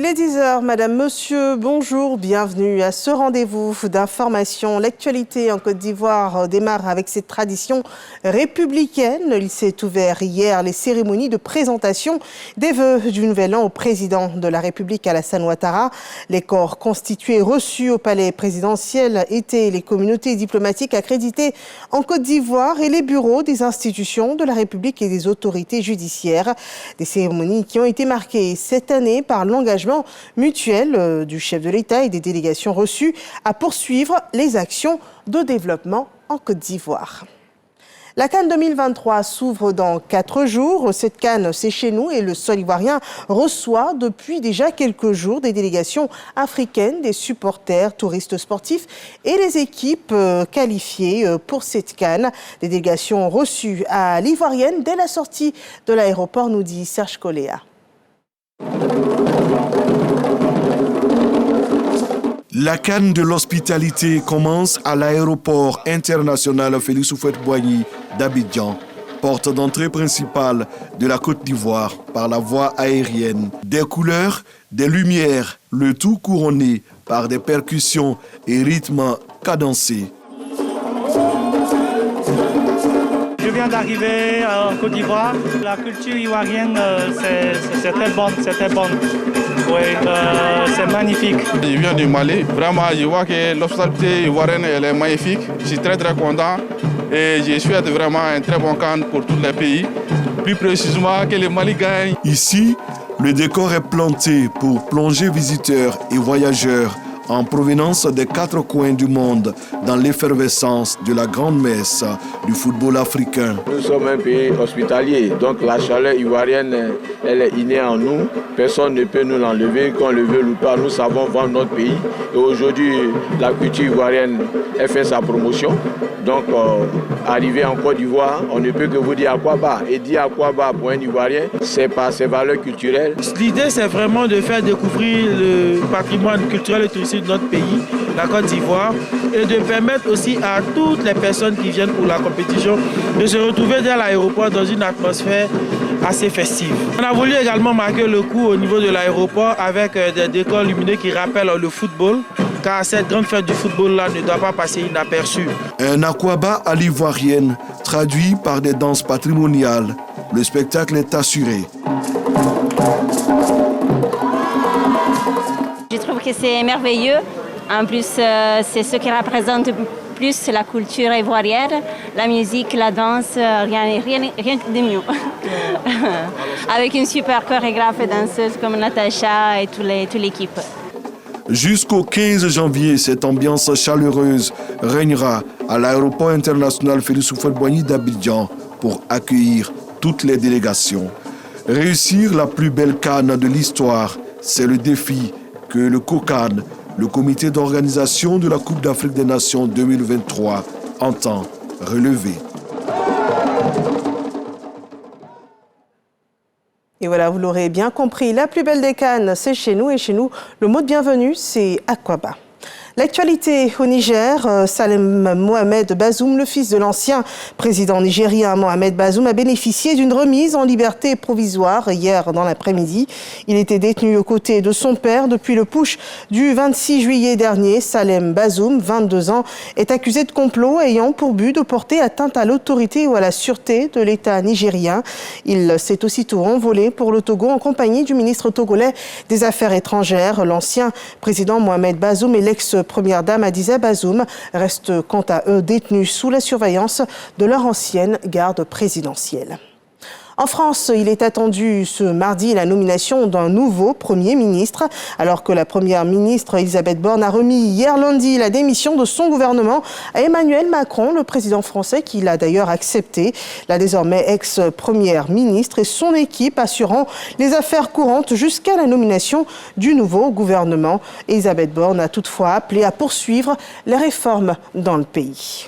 Il est 10h, Madame, Monsieur, bonjour, bienvenue à ce rendez-vous d'information. L'actualité en Côte d'Ivoire démarre avec cette tradition républicaine. Il s'est ouvert hier les cérémonies de présentation des vœux du Nouvel An au président de la République, Alassane Ouattara. Les corps constitués reçus au palais présidentiel étaient les communautés diplomatiques accréditées en Côte d'Ivoire et les bureaux des institutions de la République et des autorités judiciaires. Des cérémonies qui ont été marquées cette année par l'engagement mutuel du chef de l'État et des délégations reçues à poursuivre les actions de développement en Côte d'Ivoire. La CAN 2023 s'ouvre dans 4 jours. Cette CAN, c'est chez nous et le sol ivoirien reçoit depuis déjà quelques jours des délégations africaines, des supporters, touristes sportifs et les équipes qualifiées pour cette CAN. Des délégations reçues à l'Ivoirienne dès la sortie de l'aéroport, nous dit Serge Coléa. La CAN de l'hospitalité commence à l'aéroport international Félix Houphouët-Boigny d'Abidjan, porte d'entrée principale de la Côte d'Ivoire par la voie aérienne. Des couleurs, des lumières, le tout couronné par des percussions et rythmes cadencés. Je viens d'arriver en Côte d'Ivoire. La culture ivoirienne, c'est très bonne, c'est très bonne. Oui, c'est magnifique. Je viens du Mali. Vraiment, je vois que l'hospitalité ivoirienne elle est magnifique. Je suis très content et je souhaite vraiment un très bon CAN pour tous les pays. Plus précisément que le Mali gagne. Ici, le décor est planté pour plonger visiteurs et voyageurs en provenance des 4 coins du monde dans l'effervescence de la grande messe du football africain. Nous sommes un pays hospitalier, donc la chaleur ivoirienne, elle est innée en nous. Personne ne peut nous l'enlever, qu'on le veut ou pas, nous savons vendre notre pays. Et aujourd'hui, la culture ivoirienne, elle fait sa promotion. Donc, arriver en Côte d'Ivoire, on ne peut que vous dire Akwaba. Et dire Akwaba pour un Ivoirien, c'est par ses valeurs culturelles. L'idée, c'est vraiment de faire découvrir le patrimoine culturel et touristique de notre pays, la Côte d'Ivoire, et de permettre aussi à toutes les personnes qui viennent pour la compétition de se retrouver dans l'aéroport dans une atmosphère assez festive. On a voulu également marquer le coup au niveau de l'aéroport avec des décors lumineux qui rappellent le football, car cette grande fête du football-là ne doit pas passer inaperçue. Un Akwaba à l'ivoirienne, traduit par des danses patrimoniales. Le spectacle est assuré. Je trouve que c'est merveilleux. En plus, c'est ce qui représente plus la culture ivoirienne, la musique, la danse, rien de mieux. Avec une super chorégraphe et danseuse comme Natacha et toute l'équipe. Jusqu'au 15 janvier, cette ambiance chaleureuse régnera à l'aéroport international Félix Houphouët-Boigny d'Abidjan pour accueillir toutes les délégations. Réussir la plus belle CAN de l'histoire, c'est le défi que le COCAN, le comité d'organisation de la Coupe d'Afrique des Nations 2023, entend relever. Et voilà, vous l'aurez bien compris, la plus belle des CAN, c'est chez nous. Et chez nous, le mot de bienvenue, c'est Akwaba. L'actualité au Niger, Salem Mohamed Bazoum, le fils de l'ancien président nigérien Mohamed Bazoum, a bénéficié d'une remise en liberté provisoire hier dans l'après-midi. Il était détenu aux côtés de son père depuis le putsch du 26 juillet dernier. Salem Bazoum, 22 ans, est accusé de complot ayant pour but de porter atteinte à l'autorité ou à la sûreté de l'État nigérien. Il s'est aussitôt envolé pour le Togo en compagnie du ministre togolais des Affaires étrangères. L'ancien président Mohamed Bazoum et l'ex-première dame Hadiza Bazoum restent quant à eux détenus sous la surveillance de leur ancienne garde présidentielle. En France, il est attendu ce mardi la nomination d'un nouveau Premier ministre, alors que la Première ministre Elisabeth Borne a remis hier lundi la démission de son gouvernement à Emmanuel Macron, le président français, qui l'a d'ailleurs accepté. La désormais ex-première ministre et son équipe assurant les affaires courantes jusqu'à la nomination du nouveau gouvernement. Elisabeth Borne a toutefois appelé à poursuivre les réformes dans le pays.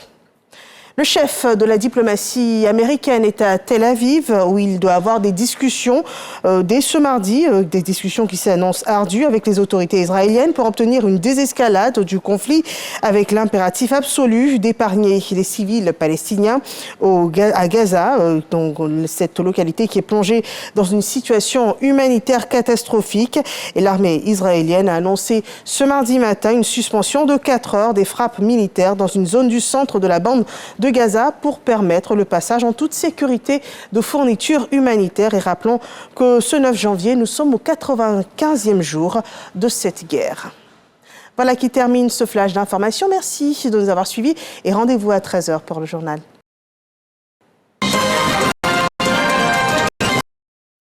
Le chef de la diplomatie américaine est à Tel Aviv, où il doit avoir des discussions dès ce mardi, des discussions qui s'annoncent ardues avec les autorités israéliennes pour obtenir une désescalade du conflit, avec l'impératif absolu d'épargner les civils palestiniens à Gaza, donc cette localité qui est plongée dans une situation humanitaire catastrophique. Et l'armée israélienne a annoncé ce mardi matin une suspension de 4 heures des frappes militaires dans une zone du centre de la bande de Gaza pour permettre le passage en toute sécurité de fournitures humanitaires. Et rappelons que ce 9 janvier, nous sommes au 95e jour de cette guerre. Voilà qui termine ce flash d'information. Merci de nous avoir suivis et rendez-vous à 13h pour le journal.